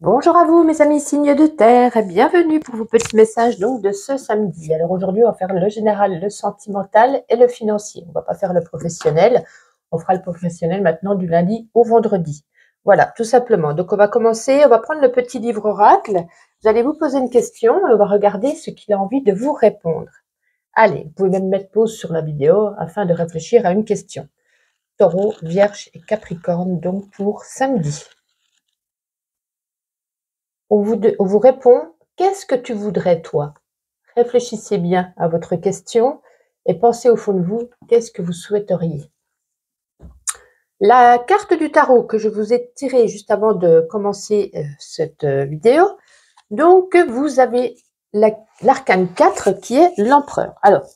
Bonjour à vous mes amis signes de terre et bienvenue pour vos petits messages donc de ce samedi. Alors aujourd'hui on va faire le général, le sentimental et le financier. On va pas faire le professionnel, on fera le professionnel maintenant du lundi au vendredi. Voilà, tout simplement. Donc on va commencer, on va prendre le petit livre oracle. Vous allez vous poser une question et on va regarder ce qu'il a envie de vous répondre. Allez, vous pouvez même mettre pause sur la vidéo afin de réfléchir à une question. Taureau, Vierge et Capricorne donc pour samedi. On vous répond, qu'est-ce que tu voudrais toi? Réfléchissez bien à votre question et pensez au fond de vous, qu'est-ce que vous souhaiteriez? La carte du tarot que je vous ai tirée juste avant de commencer cette vidéo, donc vous avez l'arcane 4 qui est l'empereur. Alors,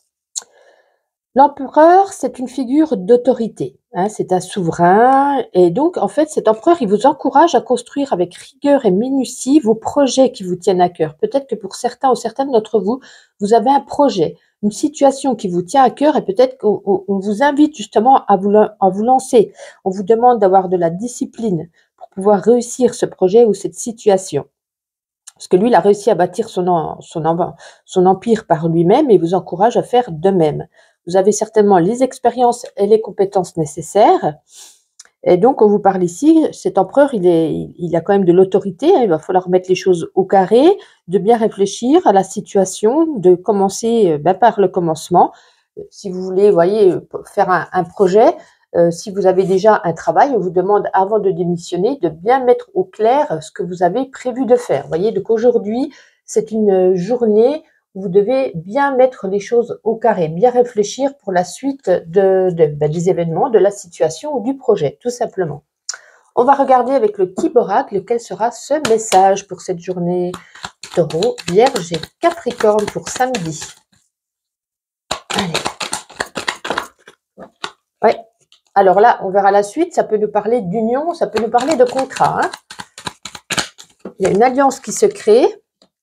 l'empereur, c'est une figure d'autorité, hein, c'est un souverain et donc en fait cet empereur, il vous encourage à construire avec rigueur et minutie vos projets qui vous tiennent à cœur. Peut-être que pour certains ou certaines d'entre vous, vous avez un projet, une situation qui vous tient à cœur et peut-être qu'on vous invite justement à vous lancer. On vous demande d'avoir de la discipline pour pouvoir réussir ce projet ou cette situation. Parce que lui, il a réussi à bâtir son empire par lui-même et vous encourage à faire de même. Vous avez certainement les expériences et les compétences nécessaires. Et donc, on vous parle ici, cet empereur, il a quand même de l'autorité. Il va falloir mettre les choses au carré, de bien réfléchir à la situation, de commencer par le commencement. Si vous voulez, voyez, faire un projet, si vous avez déjà un travail, on vous demande avant de démissionner de bien mettre au clair ce que vous avez prévu de faire. Vous voyez, donc aujourd'hui, c'est une journée où vous devez bien mettre les choses au carré, bien réfléchir pour la suite des événements, de la situation ou du projet, tout simplement. On va regarder avec le Kib Oracle quel sera ce message pour cette journée. Taureau, Vierge et Capricorne pour samedi. Allez. Ouais. Alors là, on verra la suite. Ça peut nous parler d'union, ça peut nous parler de contrat. Hein. Il y a une alliance qui se crée,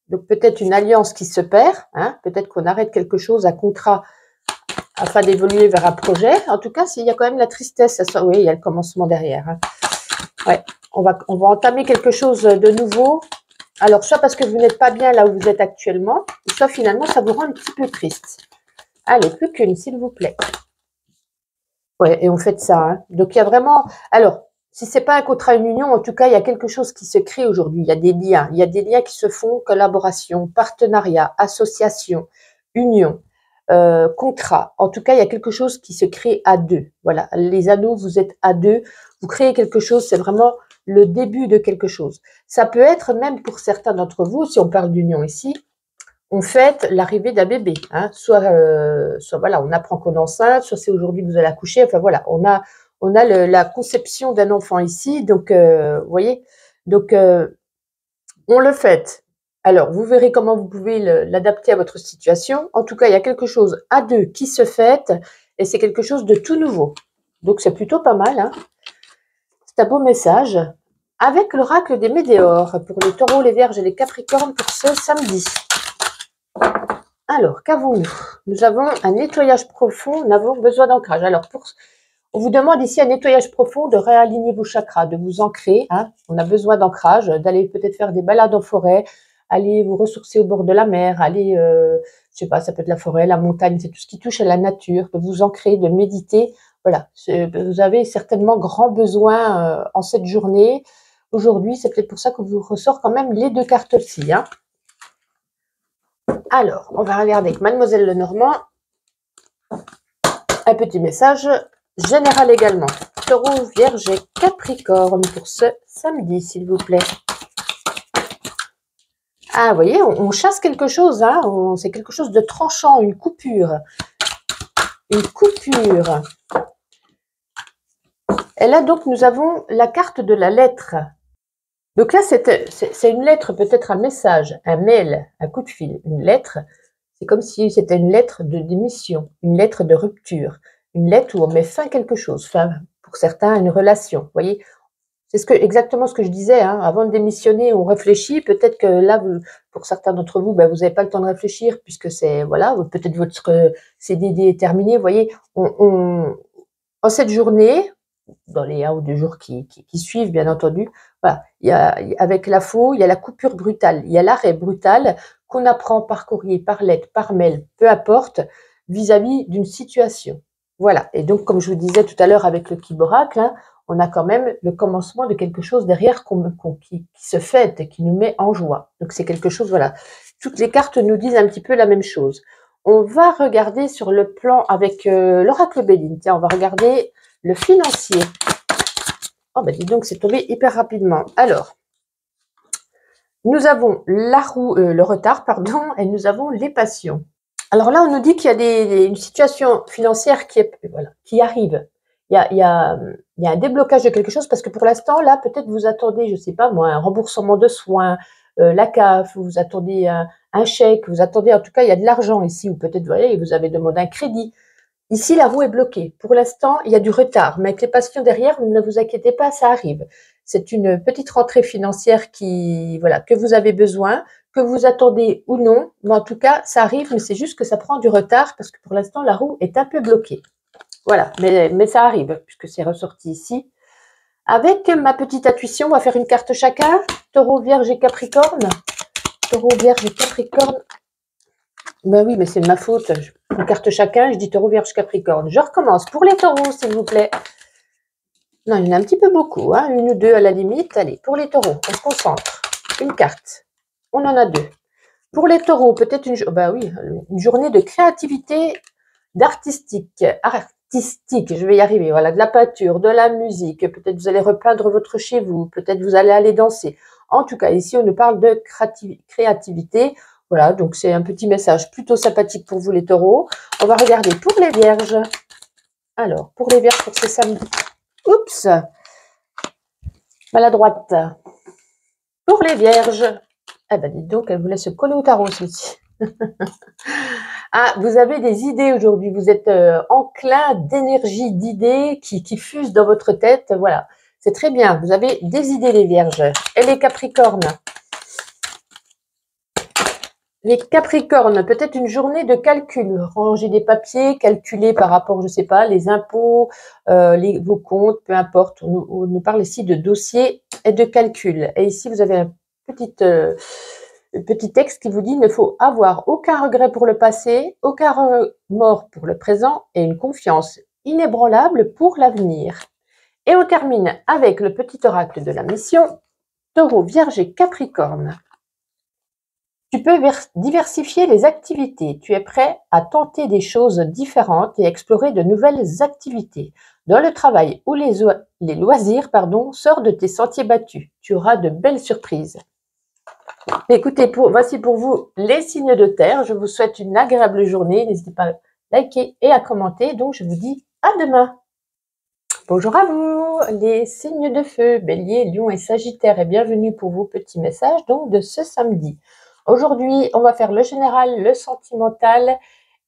donc peut-être une alliance qui se perd. Hein. Peut-être qu'on arrête quelque chose, un contrat, afin d'évoluer vers un projet. En tout cas, il y a quand même la tristesse. Oui, il y a le commencement derrière. Hein. Ouais. On va entamer quelque chose de nouveau. Alors, soit parce que vous n'êtes pas bien là où vous êtes actuellement, soit finalement, ça vous rend un petit peu triste. Allez, plus qu'une, s'il vous plaît. Ouais, et on fait ça. Hein. Donc, il y a vraiment... Alors, si c'est pas un contrat, une union, en tout cas, il y a quelque chose qui se crée aujourd'hui. Il y a des liens. Il y a des liens qui se font, collaboration, partenariat, association, union, contrat. En tout cas, il y a quelque chose qui se crée à deux. Voilà, les anneaux, vous êtes à deux. Vous créez quelque chose, c'est vraiment le début de quelque chose. Ça peut être même pour certains d'entre vous, si on parle d'union ici, on fête l'arrivée d'un bébé, hein. Soit voilà, on apprend qu'on est enceinte, soit c'est aujourd'hui que vous allez accoucher. Enfin voilà, on a la conception d'un enfant ici, donc vous voyez, donc on le fête. Alors vous verrez comment vous pouvez l'adapter à votre situation. En tout cas, il y a quelque chose à deux qui se fête et c'est quelque chose de tout nouveau. Donc c'est plutôt pas mal. Hein. C'est un beau message. Avec l'oracle des météores pour les taureaux, les vierges et les capricornes pour ce samedi. Alors, qu'avons-nous? Nous avons un nettoyage profond, nous avons besoin d'ancrage. Alors, on vous demande ici un nettoyage profond, de réaligner vos chakras, de vous ancrer. Hein. On a besoin d'ancrage, d'aller peut-être faire des balades en forêt, aller vous ressourcer au bord de la mer, aller, je sais pas, ça peut être la forêt, la montagne, c'est tout ce qui touche à la nature, de vous ancrer, de méditer. Voilà, vous avez certainement grand besoin en cette journée. Aujourd'hui, c'est peut-être pour ça que vous ressort quand même les deux cartes aussi. Hein. Alors, on va regarder avec Mademoiselle Lenormand. Un petit message général également. Taureau, Vierge et Capricorne pour ce samedi, s'il vous plaît. Ah, vous voyez, on chasse quelque chose. Hein, c'est quelque chose de tranchant, une coupure. Une coupure. Et là, donc, nous avons la carte de la lettre. Donc là, c'est une lettre, peut-être un message, un mail, un coup de fil, une lettre. C'est comme si c'était une lettre de démission, une lettre de rupture, une lettre où on met fin à quelque chose, fin, pour certains, une relation. Vous voyez, c'est exactement ce que je disais. Hein. Avant de démissionner, on réfléchit. Peut-être que là, pour certains d'entre vous, ben, vous n'avez pas le temps de réfléchir puisque c'est voilà, peut-être votre CDD est terminé. Vous voyez, en cette journée, dans les 1 ou 2 jours qui suivent, bien entendu, Voilà, avec la faux, il y a la coupure brutale, il y a l'arrêt brutal qu'on apprend par courrier, par lettre, par mail, peu importe, vis-à-vis d'une situation. Voilà, et donc comme je vous disais tout à l'heure avec le Kiboracle, hein, on a quand même le commencement de quelque chose derrière qui se fête et qui nous met en joie. Donc c'est quelque chose, voilà. Toutes les cartes nous disent un petit peu la même chose. On va regarder sur le plan avec l'oracle Béline. Tiens, on va regarder le financier. Oh, ben dis donc, c'est tombé hyper rapidement. Alors, nous avons le retard, pardon, et nous avons les passions. Alors là, on nous dit qu'il y a une situation financière qui arrive. Il y a un déblocage de quelque chose parce que pour l'instant, là, peut-être vous attendez, je sais pas moi, un remboursement de soins, la CAF, vous attendez un chèque, vous attendez, en tout cas, il y a de l'argent ici, ou peut-être, vous voyez, vous avez demandé un crédit. Ici, la roue est bloquée. Pour l'instant, il y a du retard, mais avec les passions derrière, ne vous inquiétez pas, ça arrive. C'est une petite rentrée financière que vous avez besoin, que vous attendez ou non, mais en tout cas, ça arrive, mais c'est juste que ça prend du retard parce que pour l'instant, la roue est un peu bloquée. Voilà, mais ça arrive puisque c'est ressorti ici. Avec ma petite intuition, on va faire une carte chacun. Taureau, Vierge et Capricorne. Taureau, Vierge et Capricorne. Ben oui, mais c'est de ma faute. Une carte chacun, je dis Taureau, Vierge, Capricorne. Je recommence pour les taureaux, s'il vous plaît. Non, il y en a un petit peu beaucoup, hein, une ou deux à la limite. Allez, pour les taureaux, on se concentre. Une carte. On en a deux. Pour les taureaux, peut-être une journée de créativité, d'artistique. Artistique, je vais y arriver. Voilà, de la peinture, de la musique. Peut-être vous allez repeindre votre chez vous. Peut-être vous allez aller danser. En tout cas, ici, on nous parle de créativité. Voilà, donc c'est un petit message plutôt sympathique pour vous les taureaux. On va regarder pour les vierges. Alors, pour les vierges, pour ce samedi. Oups, maladroite. Pour les vierges. Eh ben, dites donc, elle voulait se coller au tarot, celle-ci. Ah, vous avez des idées aujourd'hui. Vous êtes enclin d'énergie, d'idées qui fusent dans votre tête. Voilà, c'est très bien. Vous avez des idées, les vierges. Et les capricornes. Les Capricornes, peut-être une journée de calcul, ranger des papiers, calculer par rapport, je sais pas, les impôts, vos comptes, peu importe. On nous parle ici de dossier et de calcul. Et ici, vous avez un petit texte qui vous dit « Il ne faut avoir aucun regret pour le passé, aucun remords pour le présent et une confiance inébranlable pour l'avenir. » Et on termine avec le petit oracle de la mission, Taureau, Vierge et Capricorne. Tu peux diversifier les activités. Tu es prêt à tenter des choses différentes et explorer de nouvelles activités. Dans le travail ou les loisirs, sors de tes sentiers battus. Tu auras de belles surprises. Écoutez, voici pour vous les signes de terre. Je vous souhaite une agréable journée. N'hésitez pas à liker et à commenter. Donc, je vous dis à demain. Bonjour à vous, les signes de feu, Bélier, Lion et Sagittaire. Et bienvenue pour vos petits messages de ce samedi. Aujourd'hui, on va faire le général, le sentimental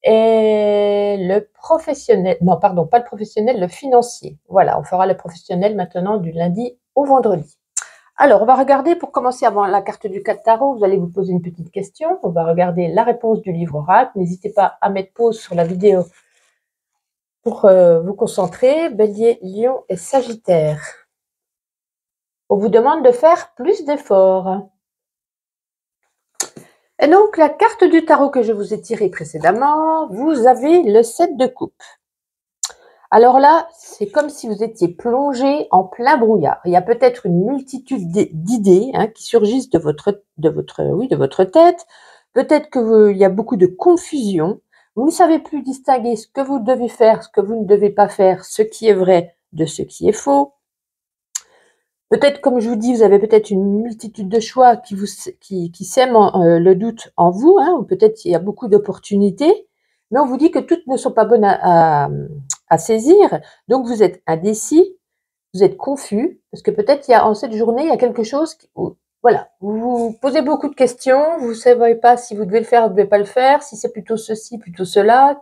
et le professionnel. Non, pardon, pas le professionnel, le financier. Voilà, on fera le professionnel maintenant du lundi au vendredi. Alors, on va regarder, pour commencer avant la carte du 4 tarot, vous allez vous poser une petite question. On va regarder la réponse du livre oracle. N'hésitez pas à mettre pause sur la vidéo pour vous concentrer. Bélier, Lion et Sagittaire. On vous demande de faire plus d'efforts. Et donc, la carte du tarot que je vous ai tirée précédemment, vous avez le 7 de coupe. Alors là, c'est comme si vous étiez plongé en plein brouillard. Il y a peut-être une multitude d'idées qui surgissent de votre tête. Peut-être qu'il y a beaucoup de confusion. Vous ne savez plus distinguer ce que vous devez faire, ce que vous ne devez pas faire, ce qui est vrai de ce qui est faux. Peut-être, comme je vous dis, vous avez peut-être une multitude de choix qui sèment le doute en vous, ou peut-être il y a beaucoup d'opportunités, mais on vous dit que toutes ne sont pas bonnes à saisir. Donc, vous êtes indécis, vous êtes confus, parce que peut-être en cette journée, il y a quelque chose voilà, vous vous posez beaucoup de questions, vous ne savez pas si vous devez le faire ou vous ne devez pas le faire, si c'est plutôt ceci, plutôt cela,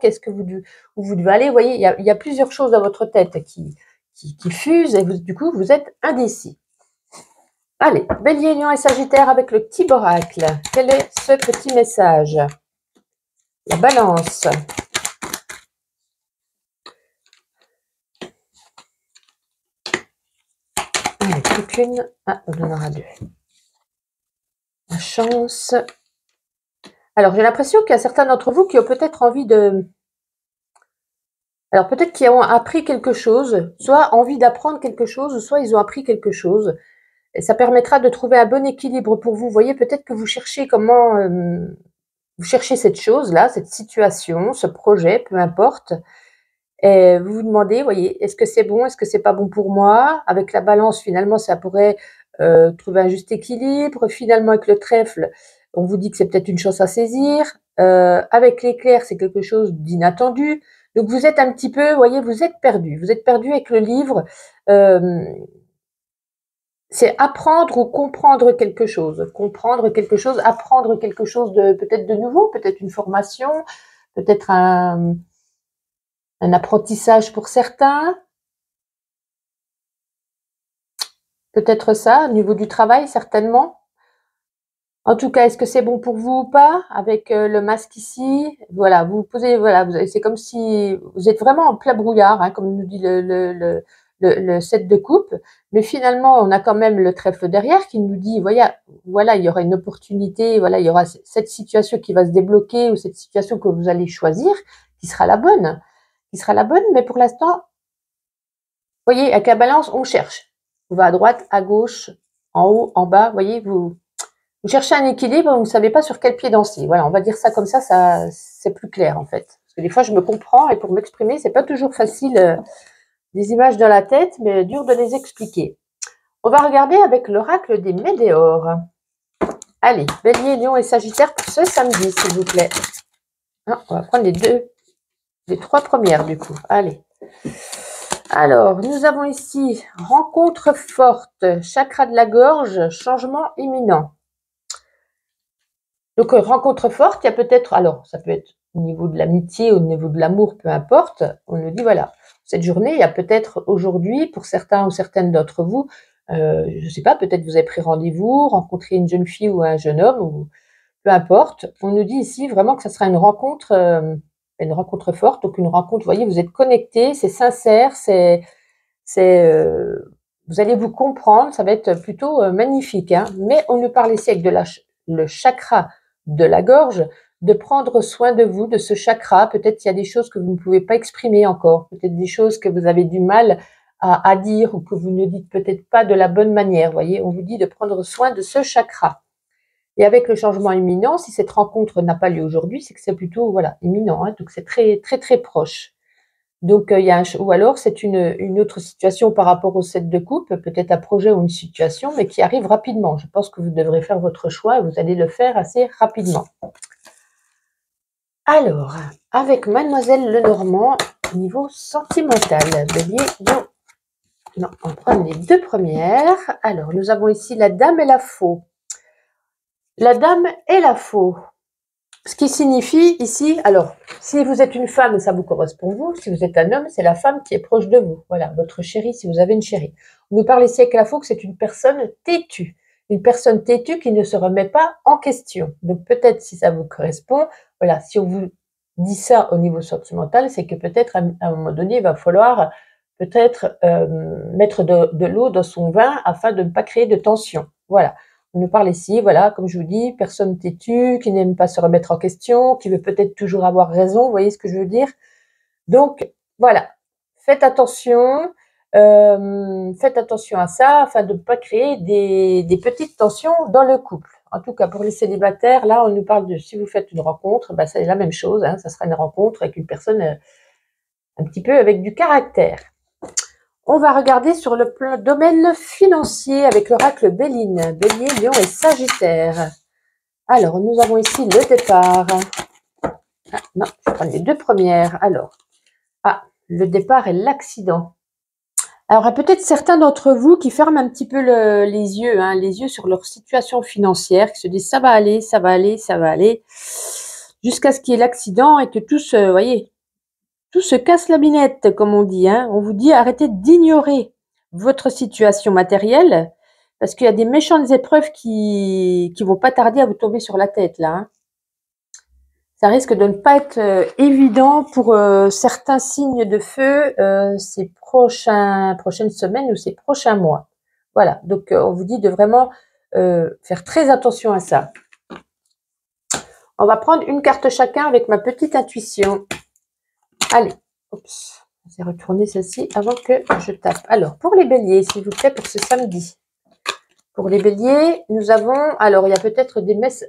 où vous devez aller. Vous voyez, il y a plusieurs choses dans votre tête qui fusent et du coup, vous êtes indécis. Allez, Bélier, Lion et Sagittaire avec le petit oracle. Quel est ce petit message? La Balance. Allez. plus qu'une. Ah, on en aura deux. La chance. Alors, j'ai l'impression qu'il y a certains d'entre vous qui ont peut-être envie de... Alors, peut-être qu'ils ont appris quelque chose, soit envie d'apprendre quelque chose, soit ils ont appris quelque chose. Et ça permettra de trouver un bon équilibre pour vous. Vous voyez, peut-être que vous cherchez comment... vous cherchez cette chose-là, cette situation, ce projet, peu importe. Et vous vous demandez, vous voyez, est-ce que c'est bon, est-ce que c'est pas bon pour moi? Avec la balance, finalement, ça pourrait trouver un juste équilibre. Finalement, avec le trèfle, on vous dit que c'est peut-être une chance à saisir. Avec l'éclair, c'est quelque chose d'inattendu. Donc, vous êtes un petit peu, vous voyez, vous êtes perdu. Vous êtes perdu avec le livre. C'est apprendre ou comprendre quelque chose. Comprendre quelque chose, apprendre quelque chose de peut-être de nouveau, peut-être une formation, peut-être un apprentissage pour certains. Peut-être ça, au niveau du travail, certainement. En tout cas, est-ce que c'est bon pour vous ou pas? Avec le masque ici, voilà, vous posez, voilà, c'est comme si vous êtes vraiment en plein brouillard, hein, comme nous dit le 7 de coupe. Mais finalement, on a quand même le trèfle derrière qui nous dit, voilà, il y aura une opportunité, voilà, il y aura cette situation qui va se débloquer ou cette situation que vous allez choisir, qui sera la bonne, mais pour l'instant, vous voyez, avec la balance, on cherche. On va à droite, à gauche, en haut, en bas, vous voyez, vous cherchez un équilibre, vous ne savez pas sur quel pied danser. Voilà, on va dire ça comme ça c'est plus clair en fait. Parce que des fois, je me comprends et pour m'exprimer, c'est pas toujours facile, des images dans la tête, mais dur de les expliquer. On va regarder avec l'oracle des Médéores. Allez, Bélier, Lion et Sagittaire pour ce samedi, s'il vous plaît. On va prendre les trois premières du coup. Allez. Alors, nous avons ici rencontre forte, chakra de la gorge, changement imminent. Donc, rencontre forte, il y a peut-être, alors ça peut être au niveau de l'amitié, au niveau de l'amour, peu importe. On nous dit, voilà, cette journée, il y a peut-être aujourd'hui, pour certains ou certaines d'entre vous, je ne sais pas, peut-être vous avez pris rendez-vous, rencontré une jeune fille ou un jeune homme, ou peu importe. On nous dit ici vraiment que ça sera une rencontre forte, donc une rencontre, vous voyez, vous êtes connectés, c'est sincère, vous allez vous comprendre, ça va être plutôt magnifique. Hein. Mais on nous parle ici avec le chakra de la gorge, de prendre soin de vous, de ce chakra. Peut-être qu'il y a des choses que vous ne pouvez pas exprimer encore, peut-être des choses que vous avez du mal à dire ou que vous ne dites peut-être pas de la bonne manière. Vous voyez, on vous dit de prendre soin de ce chakra. Et avec le changement imminent, si cette rencontre n'a pas lieu aujourd'hui, c'est que c'est plutôt voilà imminent. Hein, donc c'est très très très proche. Donc il y a ou alors c'est une autre situation par rapport au 7 de coupe, peut-être un projet ou une situation, mais qui arrive rapidement. Je pense que vous devrez faire votre choix et vous allez le faire assez rapidement. Alors, avec Mademoiselle Lenormand, niveau sentimental, Bélier, non, on prend les deux premières. Alors, nous avons ici la Dame et la Faux. La Dame et la Faux. Ce qui signifie ici, alors, si vous êtes une femme, ça vous correspond vous. Si vous êtes un homme, c'est la femme qui est proche de vous. Voilà, votre chérie, si vous avez une chérie. On nous parle ici avec la Faux que c'est une personne têtue. Une personne têtue qui ne se remet pas en question. Donc, peut-être, si ça vous correspond, voilà, si on vous dit ça au niveau sentimental, c'est que peut-être, à un moment donné, il va falloir peut-être mettre de l'eau dans son vin afin de ne pas créer de tension. Voilà. On nous parle ici, voilà, comme je vous dis, personne têtue, qui n'aime pas se remettre en question, qui veut peut-être toujours avoir raison, vous voyez ce que je veux dire? Donc, voilà, faites attention à ça, afin de ne pas créer des petites tensions dans le couple. En tout cas, pour les célibataires, là, on nous parle de, si vous faites une rencontre, bah, c'est la même chose, hein, ça sera une rencontre avec une personne un petit peu avec du caractère. On va regarder sur le domaine financier avec l'oracle Béline, Bélier, Lion et Sagittaire. Alors, nous avons ici le départ. Ah, non, je prends les deux premières. Alors, le départ et l'accident. Alors, il y a peut-être certains d'entre vous qui ferment un petit peu les yeux sur leur situation financière, qui se disent ça va aller, ça va aller, ça va aller, jusqu'à ce qu'il y ait l'accident et que tout se casse la binette, comme on dit. Hein. On vous dit arrêtez d'ignorer votre situation matérielle, parce qu'il y a des méchantes épreuves qui vont pas tarder à vous tomber sur la tête, là. Hein. Ça risque de ne pas être évident pour certains signes de feu ces prochaines semaines ou ces prochains mois. Voilà, donc on vous dit de vraiment faire très attention à ça. On va prendre une carte chacun avec ma petite intuition. Allez, oups, je vais retourner celle-ci avant que je tape. Alors, pour les béliers, s'il vous plaît, pour ce samedi. Pour les béliers, nous avons, alors il y a peut-être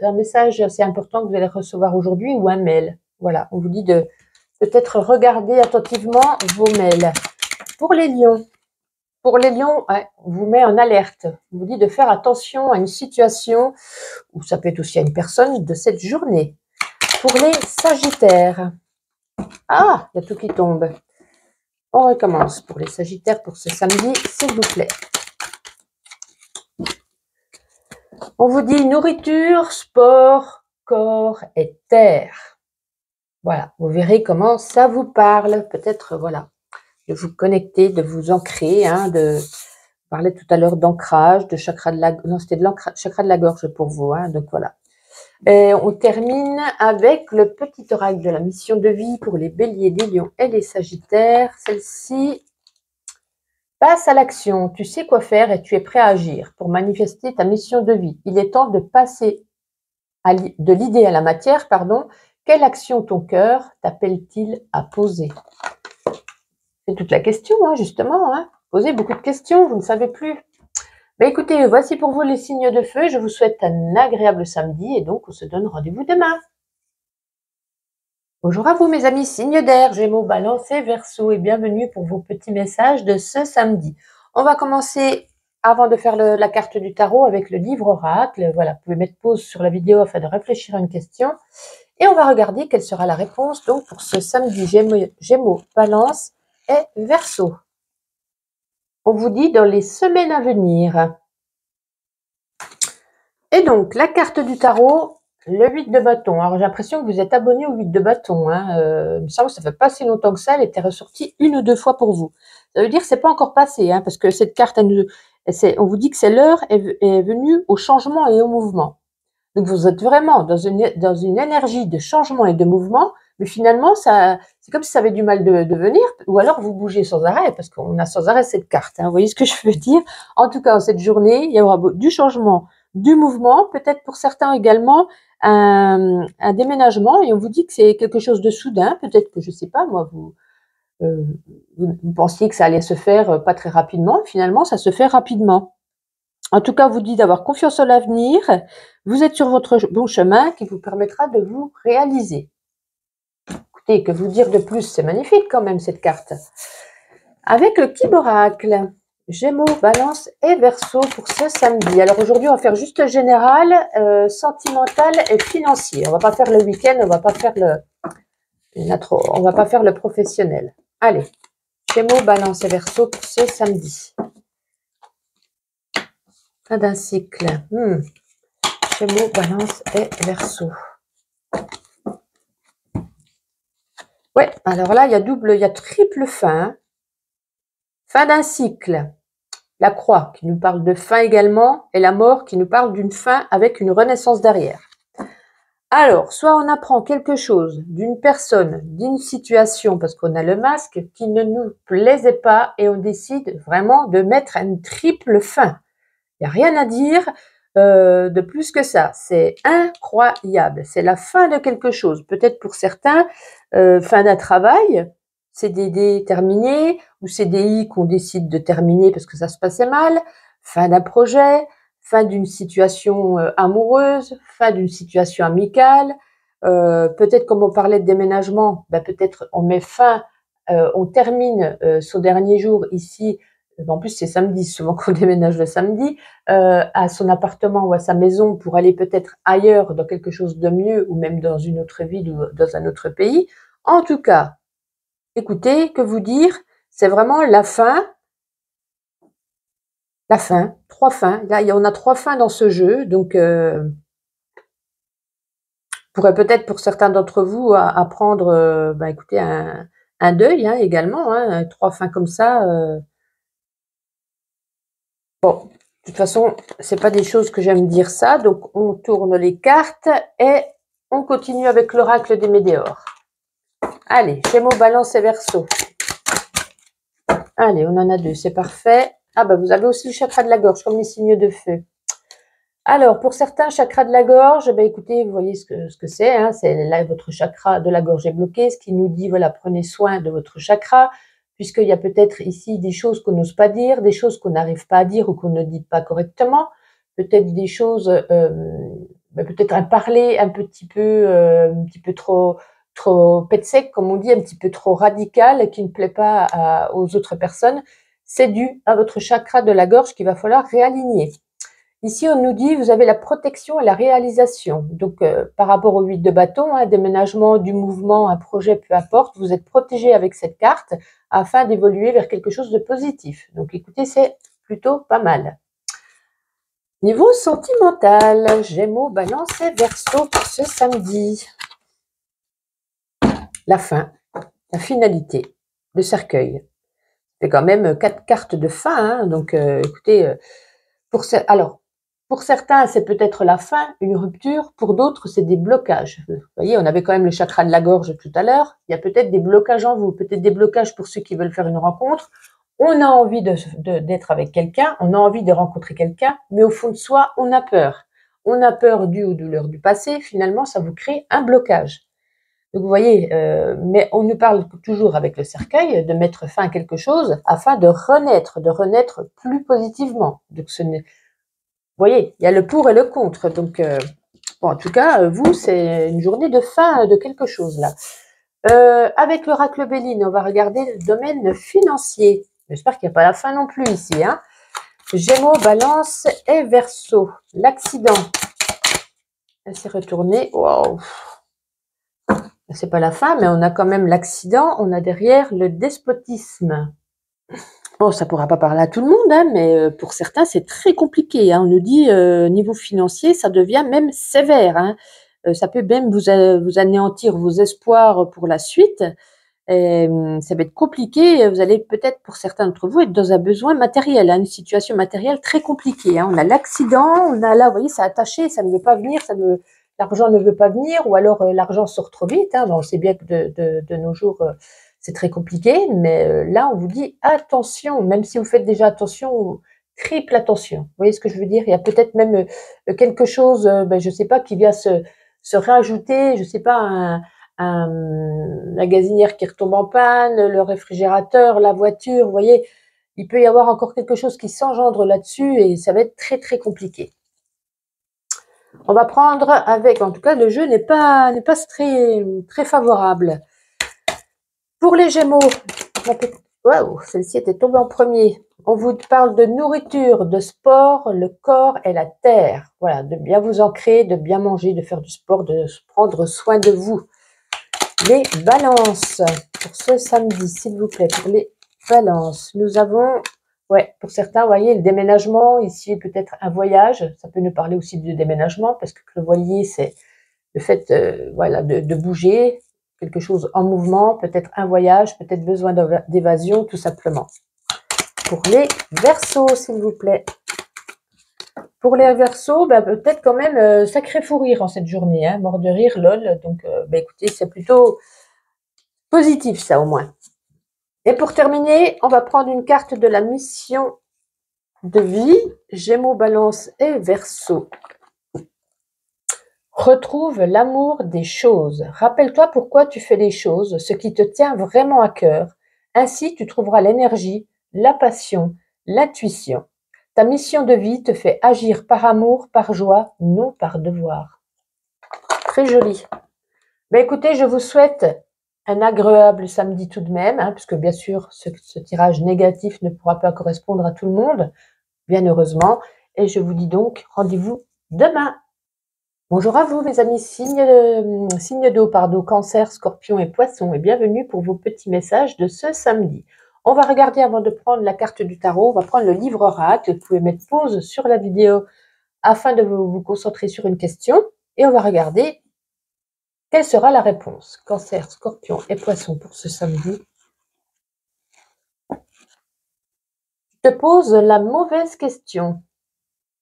un message assez important que vous allez recevoir aujourd'hui ou un mail. Voilà, on vous dit de peut-être regarder attentivement vos mails. Pour les lions, ouais, on vous met en alerte. On vous dit de faire attention à une situation, ou ça peut être aussi à une personne de cette journée. Pour les sagittaires, ah, il y a tout qui tombe. On recommence pour les sagittaires pour ce samedi, s'il vous plaît. On vous dit nourriture, sport, corps et terre. Voilà, vous verrez comment ça vous parle. Peut-être, voilà, de vous connecter, de vous ancrer, hein, de parler tout à l'heure d'ancrage, de chakra de la, non, c'était de chakra de la gorge pour vous, hein, donc voilà. Et on termine avec le petit oracle de la mission de vie pour les béliers, les lions et les sagittaires. Celle-ci, passe à l'action, tu sais quoi faire et tu es prêt à agir pour manifester ta mission de vie. Il est temps de passer de l'idée à la matière, pardon. Quelle action ton cœur t'appelle-t-il à poser? C'est toute la question, hein, justement. Hein. Posez beaucoup de questions, vous ne savez plus. Ben écoutez, voici pour vous les signes de feu. Je vous souhaite un agréable samedi et donc on se donne rendez-vous demain. Bonjour à vous mes amis, signes d'air, Gémeaux, Balance et Verseau et bienvenue pour vos petits messages de ce samedi. On va commencer avant de faire la carte du tarot avec le livre oracle. Voilà, vous pouvez mettre pause sur la vidéo afin de réfléchir à une question. Et on va regarder quelle sera la réponse donc pour ce samedi Gémeaux, Balance et Verseau. On vous dit dans les semaines à venir. Et donc, la carte du tarot, le 8 de bâton. Alors, j'ai l'impression que vous êtes abonné au 8 de bâton. Hein. Il me semble que ça fait pas si longtemps que ça. Elle était ressortie 1 ou 2 fois pour vous. Ça veut dire que c'est pas encore passé, hein, parce que cette carte, on vous dit que c'est l'heure est venue au changement et au mouvement. Donc, vous êtes vraiment dans une énergie de changement et de mouvement, mais finalement, c'est comme si ça avait du mal de venir, ou alors vous bougez sans arrêt, parce qu'on a sans arrêt cette carte. Hein. Vous voyez ce que je veux dire? En tout cas, cette journée, il y aura du changement, du mouvement, peut-être pour certains également un déménagement, et on vous dit que c'est quelque chose de soudain, peut-être que, je sais pas, moi, vous pensiez que ça allait se faire pas très rapidement, finalement, ça se fait rapidement. En tout cas, on vous dit d'avoir confiance en l'avenir. Vous êtes sur votre bon chemin qui vous permettra de vous réaliser. Écoutez, que vous dire de plus? C'est magnifique quand même cette carte. Avec le petit oracle, Gémeaux, Balance et Verseau pour ce samedi. Alors aujourd'hui, on va faire juste le général, sentimental et financier. On va pas faire le week-end, on va pas faire le professionnel. Allez, Gémeaux, Balance et Verseau pour ce samedi. Fin d'un cycle. Gémeaux, Balance et Verseau. Ouais, alors là, il y a triple fin. Fin d'un cycle. La croix qui nous parle de fin également et la mort qui nous parle d'une fin avec une renaissance derrière. Alors, soit on apprend quelque chose d'une personne, d'une situation, parce qu'on a le masque, qui ne nous plaisait pas et on décide vraiment de mettre une triple fin. Il n'y a rien à dire de plus que ça. C'est incroyable. C'est la fin de quelque chose. Peut-être pour certains, fin d'un travail, CDD terminé, ou CDI qu'on décide de terminer parce que ça se passait mal, fin d'un projet, fin d'une situation amoureuse, fin d'une situation amicale. Peut-être comme on parlait de déménagement, peut-être on met fin, on termine son dernier jour ici. En plus, c'est samedi, souvent qu'on déménage le samedi, à son appartement ou à sa maison pour aller peut-être ailleurs, dans quelque chose de mieux, ou même dans une autre ville ou dans un autre pays. En tout cas, écoutez, que vous dire, c'est vraiment la fin. La fin, 3 fins. Là, on a 3 fins dans ce jeu, donc pourrait peut-être pour certains d'entre vous apprendre, écoutez, un deuil hein, également, hein, 3 fins comme ça. Bon, de toute façon, c'est pas des choses que j'aime dire ça, donc on tourne les cartes et on continue avec l'oracle des Médéors. Allez, Gémeaux, Balance et Verseau. Allez, on en a 2, c'est parfait. Ah bah vous avez aussi le chakra de la gorge, comme les signes de feu. Alors, pour certains, chakra de la gorge, ben écoutez, vous voyez ce que c'est, hein, c'est là, votre chakra de la gorge est bloqué, ce qui nous dit, voilà, prenez soin de votre chakra, puisqu'il y a peut-être ici des choses qu'on n'ose pas dire, des choses qu'on n'arrive pas à dire ou qu'on ne dit pas correctement, peut-être des choses, peut-être un parler un petit peu trop pet sec, comme on dit, un petit peu trop radical, qui ne plaît pas aux autres personnes. C'est dû à votre chakra de la gorge qu'il va falloir réaligner. Ici, on nous dit, vous avez la protection et la réalisation. Donc, par rapport au 8 de bâton, hein, déménagement, du mouvement, un projet, peu importe, vous êtes protégé avec cette carte afin d'évoluer vers quelque chose de positif. Donc, écoutez, c'est plutôt pas mal. Niveau sentimental, Gémeaux, Balance et Verseau pour ce samedi. La fin, la finalité, le cercueil. C'est quand même 4 cartes de fin, hein, donc écoutez, pour certains, c'est peut-être la fin, une rupture. Pour d'autres, c'est des blocages. Vous voyez, on avait quand même le chakra de la gorge tout à l'heure. Il y a peut-être des blocages en vous, peut-être des blocages pour ceux qui veulent faire une rencontre. On a envie d'être avec quelqu'un, on a envie de rencontrer quelqu'un, mais au fond de soi, on a peur. On a peur dû aux douleurs du passé. Finalement, ça vous crée un blocage. Donc vous voyez, mais on nous parle toujours avec le cercueil de mettre fin à quelque chose afin de renaître plus positivement. Donc vous voyez, il y a le pour et le contre. Donc, bon, en tout cas, vous, c'est une journée de fin de quelque chose là. Avec l'oracle Béline, on va regarder le domaine financier. J'espère qu'il n'y a pas la fin non plus ici. Hein. Gémeaux, Balance et Verseau. L'accident. Elle s'est retournée. Wow. C'est pas la fin, mais on a quand même l'accident. On a derrière le despotisme. Bon, ça pourra pas parler à tout le monde, hein, mais pour certains, c'est très compliqué. Hein. On nous dit, niveau financier, ça devient même sévère. Hein. Ça peut même vous anéantir vos espoirs pour la suite. Et, ça va être compliqué. Vous allez peut-être, pour certains d'entre vous, être dans un besoin matériel, hein, une situation matérielle très compliquée. Hein. On a l'accident, on a là, vous voyez, c'est attaché, ça ne veut pas venir, l'argent ne veut pas venir, ou alors l'argent sort trop vite. Hein. Bon, on sait bien que de nos jours, c'est très compliqué, mais là, on vous dit attention, même si vous faites déjà attention, triple attention. Vous voyez ce que je veux dire? Il y a peut-être même quelque chose, je ne sais pas, qui vient se rajouter, je ne sais pas, la gazinière qui retombe en panne, le réfrigérateur, la voiture, vous voyez, il peut y avoir encore quelque chose qui s'engendre là-dessus et ça va être très très compliqué. On va prendre avec, en tout cas, le jeu n'est pas très, très favorable. Pour les Gémeaux, waouh, celle-ci était tombée en premier. On vous parle de nourriture, de sport, le corps et la terre. Voilà, de bien vous ancrer, de bien manger, de faire du sport, de prendre soin de vous. Les balances, pour ce samedi, s'il vous plaît, pour les balances, nous avons, ouais, pour certains, vous voyez, le déménagement, ici peut-être un voyage, ça peut nous parler aussi de déménagement, parce que le voilier, c'est le fait voilà, de bouger, quelque chose en mouvement, peut-être un voyage, peut-être besoin d'évasion, tout simplement. Pour les Verseaux, s'il vous plaît. Pour les Verseaux, peut-être quand même sacré fou rire en cette journée, hein, mort de rire, lol. Donc, écoutez, c'est plutôt positif, ça, au moins. Et pour terminer, on va prendre une carte de la mission de vie, Gémeaux, Balance et Verseau. Retrouve l'amour des choses. Rappelle-toi pourquoi tu fais les choses, ce qui te tient vraiment à cœur. Ainsi, tu trouveras l'énergie, la passion, l'intuition. Ta mission de vie te fait agir par amour, par joie, non par devoir. Très joli. Écoutez, je vous souhaite un agréable samedi tout de même, hein, puisque bien sûr, ce tirage négatif ne pourra pas correspondre à tout le monde, bien heureusement. Et je vous dis donc rendez-vous demain. Bonjour à vous, mes amis, signe d'eau, Cancer, Scorpion et Poisson, et bienvenue pour vos petits messages de ce samedi. On va regarder avant de prendre la carte du tarot, on va prendre le livre oracle. Vous pouvez mettre pause sur la vidéo afin de vous concentrer sur une question, et on va regarder quelle sera la réponse. Cancer, Scorpion et Poisson pour ce samedi. Je te pose la mauvaise question.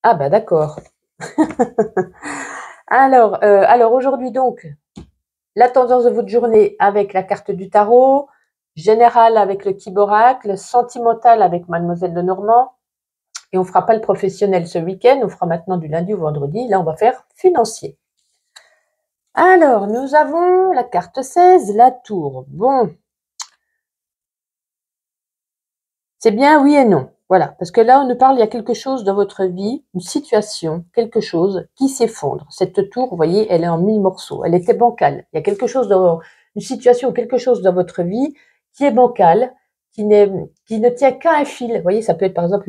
Ah bah d'accord. Alors aujourd'hui donc, la tendance de votre journée avec la carte du tarot, générale avec le Kiboracle, sentimentale avec Mademoiselle Lenormand, Et on ne fera pas le professionnel ce week-end, on fera maintenant du lundi au vendredi. Là, on va faire financier. Alors, nous avons la carte 16, la tour. Bon, c'est bien oui et non. Voilà, parce que là, on nous parle, il y a quelque chose dans votre vie, une situation, quelque chose qui s'effondre. Cette tour, vous voyez, elle est en 1000 morceaux. Elle était bancale. Il y a quelque chose dans une situation, quelque chose dans votre vie qui est bancale, qui ne tient qu'à un fil. Vous voyez, ça peut être par exemple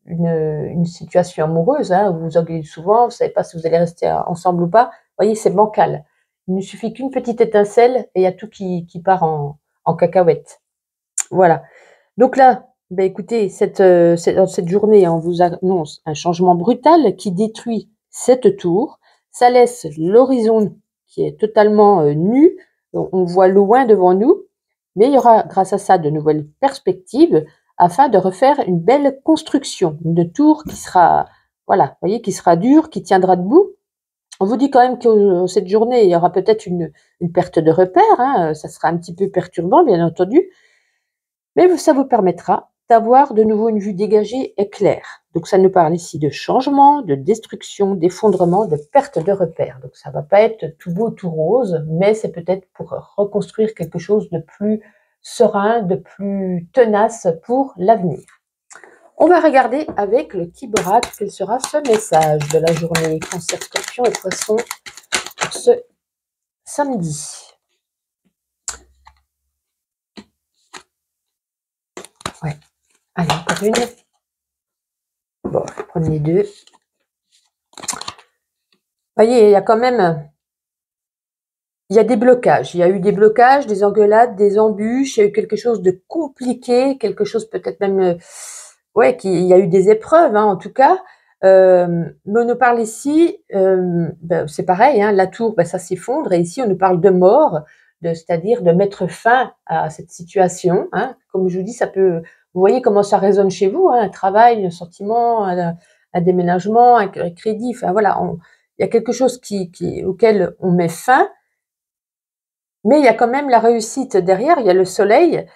une situation amoureuse, hein, où vous engueulez souvent, vous savez pas si vous allez rester ensemble ou pas. Vous voyez, c'est bancal. Il ne suffit qu'une petite étincelle et il y a tout qui part en cacahuète. Voilà. Donc là, ben écoutez, dans cette journée, on vous annonce un changement brutal qui détruit cette tour. Ça laisse l'horizon qui est totalement nu. On voit loin devant nous, mais il y aura grâce à ça de nouvelles perspectives afin de refaire une belle construction, une tour qui sera, voilà, vous voyez, qui sera dure, qui tiendra debout. On vous dit quand même que cette journée, il y aura peut-être une perte de repère, hein, ça sera un petit peu perturbant, bien entendu, mais ça vous permettra d'avoir de nouveau une vue dégagée et claire. Donc ça nous parle ici de changement, de destruction, d'effondrement, de perte de repères. Donc ça va pas être tout beau, tout rose, mais c'est peut-être pour reconstruire quelque chose de plus serein, de plus tenace pour l'avenir. On va regarder avec le Kiborat quel sera ce message de la journée Cancer, Scorpion et Poisson pour ce samedi. Ouais. Allez, encore une. Bon, prenez deux. Voyez, il y a quand même, il y a des blocages. Il y a eu des blocages, des engueulades, des embûches. Il y a eu quelque chose de compliqué, quelque chose peut-être même, ouais, il y a eu des épreuves, hein, en tout cas. Mais on nous parle ici, ben, c'est pareil, hein, la tour, ben, ça s'effondre. Et ici, on nous parle de mort, c'est-à-dire de mettre fin à cette situation. Hein. Comme je vous dis, ça peut. Vous voyez comment ça résonne chez vous, hein, un travail, un sentiment, un déménagement, un crédit. Enfin voilà, il y a quelque chose auquel on met fin, mais il y a quand même la réussite derrière, il y a le soleil.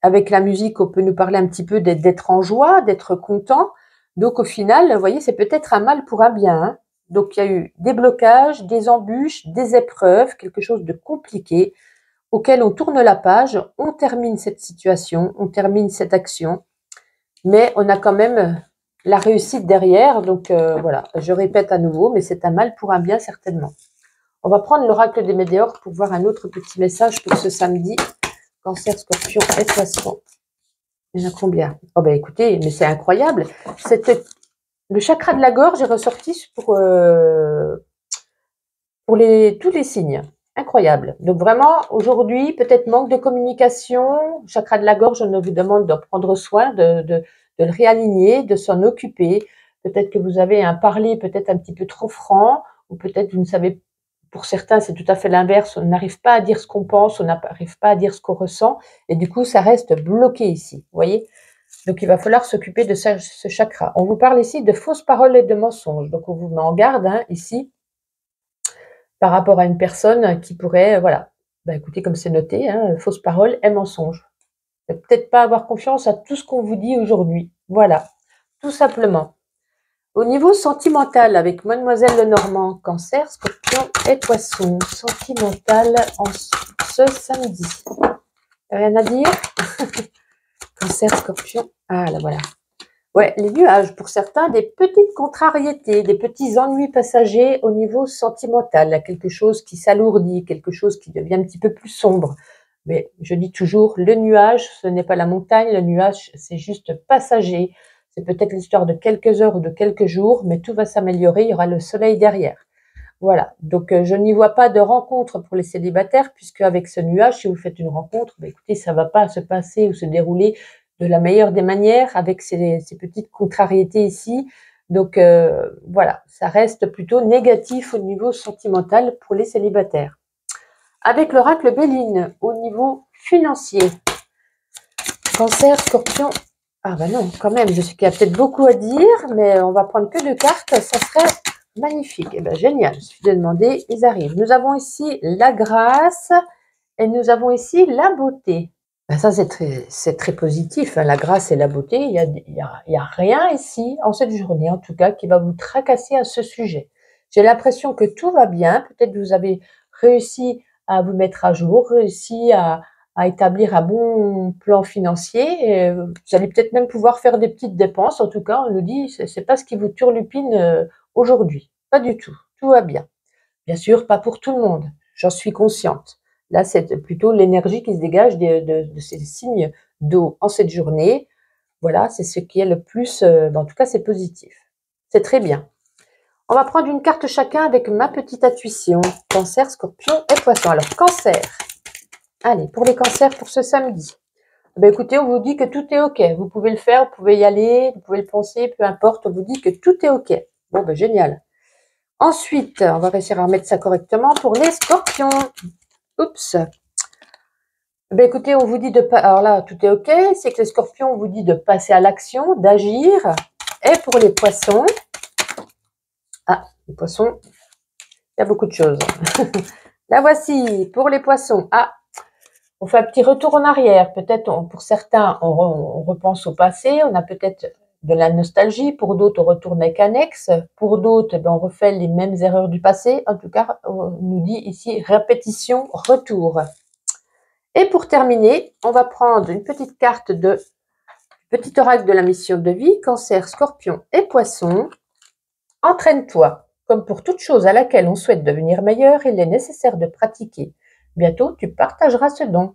Avec la musique, on peut nous parler un petit peu d'être en joie, d'être content. Donc au final, vous voyez, c'est peut-être un mal pour un bien. Hein. Donc il y a eu des blocages, des embûches, des épreuves, quelque chose de compliqué, auquel on tourne la page, on termine cette situation, on termine cette action, mais on a quand même la réussite derrière. Donc voilà, je répète à nouveau, mais c'est un mal pour un bien certainement. On va prendre l'oracle des météores pour voir un autre petit message pour ce samedi. Cancer, Scorpion et Poisson. Il y en a combien? Oh ben écoutez, mais c'est incroyable. Le chakra de la gorge est ressorti pour tous les signes. Incroyable. Donc vraiment, aujourd'hui, peut-être manque de communication. Chakra de la gorge, on vous demande de prendre soin, de le réaligner, de s'en occuper. Peut-être que vous avez un parler peut-être un petit peu trop franc, ou peut-être vous ne savez, pour certains, c'est tout à fait l'inverse. On n'arrive pas à dire ce qu'on pense, on n'arrive pas à dire ce qu'on ressent, et du coup, ça reste bloqué ici. Vous voyez? Donc, il va falloir s'occuper de ce chakra. On vous parle ici de fausses paroles et de mensonges. Donc, on vous met en garde, hein, ici, par rapport à une personne qui pourrait, voilà, bah, écoutez, comme c'est noté, hein, fausses paroles et mensonges. Peut-être pas avoir confiance à tout ce qu'on vous dit aujourd'hui. Voilà, tout simplement. Au niveau sentimental, avec Mademoiselle Lenormand, Cancer, Scorpion et Poisson, sentimental en ce samedi. Rien à dire? Cancer, Scorpion, ah là voilà. Ouais, les nuages, pour certains, des petites contrariétés, des petits ennuis passagers au niveau sentimental, là, quelque chose qui s'alourdit, quelque chose qui devient un petit peu plus sombre. Mais je dis toujours, le nuage, ce n'est pas la montagne, le nuage, c'est juste passager. C'est peut-être l'histoire de quelques heures ou de quelques jours, mais tout va s'améliorer, il y aura le soleil derrière. Voilà, donc je n'y vois pas de rencontre pour les célibataires, puisque avec ce nuage, si vous faites une rencontre, bah, écoutez, ça ne va pas se passer ou se dérouler de la meilleure des manières avec ces petites contrariétés ici. Donc voilà, ça reste plutôt négatif au niveau sentimental pour les célibataires. Avec l'oracle Béline, au niveau financier, Cancer, Scorpion, ah ben non, quand même, je sais qu'il y a peut-être beaucoup à dire, mais on va prendre que 2 cartes, ça serait magnifique. Eh bien, génial, il suffit de demander, ils arrivent. Nous avons ici la grâce et nous avons ici la beauté. Ben ça, c'est très positif, hein. La grâce et la beauté, il y a rien ici, en cette journée en tout cas, qui va vous tracasser à ce sujet. J'ai l'impression que tout va bien. Peut-être que vous avez réussi à vous mettre à jour, réussi à établir un bon plan financier. Et vous allez peut-être même pouvoir faire des petites dépenses. En tout cas, on nous dit, c'est pas ce qui vous turlupine aujourd'hui. Pas du tout. Tout va bien. Bien sûr, pas pour tout le monde. J'en suis consciente. Là, c'est plutôt l'énergie qui se dégage de ces signes d'eau en cette journée. Voilà, c'est ce qui est le plus, en tout cas, c'est positif. C'est très bien. On va prendre une carte chacun avec ma petite intuition. Cancer, Scorpion et Poisson. Alors, Cancer. Allez, pour les cancers pour ce samedi. Ben écoutez, on vous dit que tout est OK. Vous pouvez le faire, vous pouvez y aller, vous pouvez le penser, peu importe. On vous dit que tout est OK. Bon, ben génial. Ensuite, on va réussir à remettre ça correctement pour les scorpions. Oups. Ben écoutez, on vous dit de pas. Alors là, tout est OK. C'est que les scorpions, on vous dit de passer à l'action, d'agir. Et pour les poissons. Ah, les poissons, il y a beaucoup de choses. La voici pour les poissons. Ah, on fait un petit retour en arrière. Peut-être, pour certains, on repense au passé. On a peut-être de la nostalgie. Pour d'autres, on retourne avec un ex. Pour d'autres, on refait les mêmes erreurs du passé. En tout cas, on nous dit ici répétition, retour. Et pour terminer, on va prendre une petite carte de petit oracle de la mission de vie, Cancer, Scorpion et Poisson. Entraîne-toi. Comme pour toute chose à laquelle on souhaite devenir meilleur, il est nécessaire de pratiquer. Bientôt, tu partageras ce don.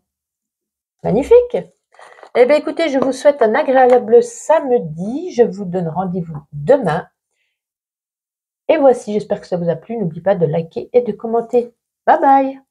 Magnifique! Eh bien, écoutez, je vous souhaite un agréable samedi. Je vous donne rendez-vous demain. Et voici, j'espère que ça vous a plu. N'oubliez pas de liker et de commenter. Bye bye!